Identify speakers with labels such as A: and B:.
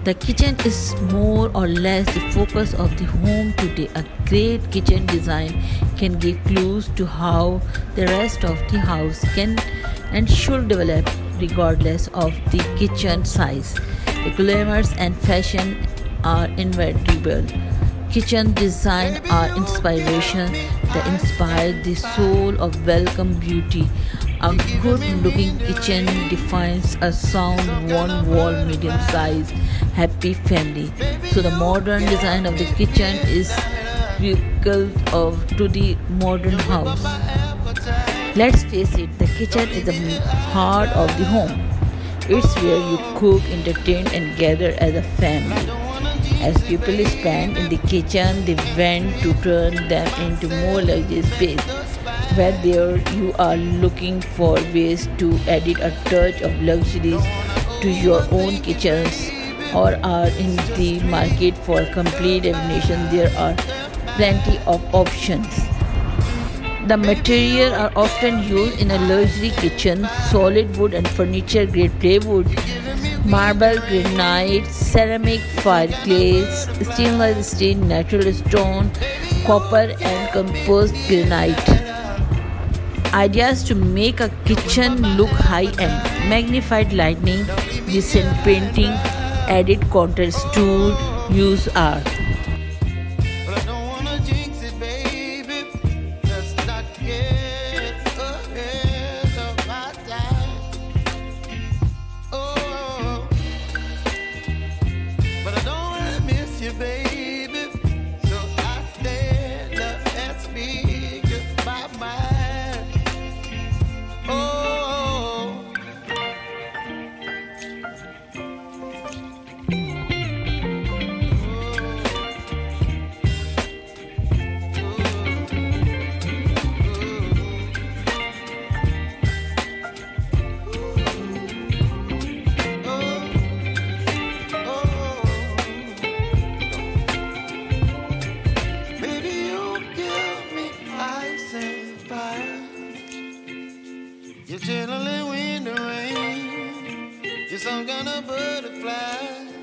A: The kitchen is more or less the focus of the home today. A great kitchen design can give clues to how the rest of the house can and should develop regardless of the kitchen size. The glamours and fashion are inevitable. Kitchen design are inspiration that inspire the soul of welcome beauty. A good looking kitchen defines a sound one wall medium size happy family. So the modern design of the kitchen is critical to the modern house. Let's face it, the kitchen is the heart of the home. It's where you cook, entertain, and gather as a family. As people spend in the kitchen, they want to turn them into more luxurious space. Whether you are looking for ways to add a touch of luxury to your own kitchens or are in the market for complete renovation, there are plenty of options. The materials are often used in a luxury kitchen: solid wood and furniture grade plywood, marble, granite, ceramic, fireplace, stainless steel, natural stone, copper, and composite granite. Ideas to make a kitchen look high-end: magnified lighting, decent painting, added contrast tool use are.
B: You're chilling when the rain. You're some kind of butterfly.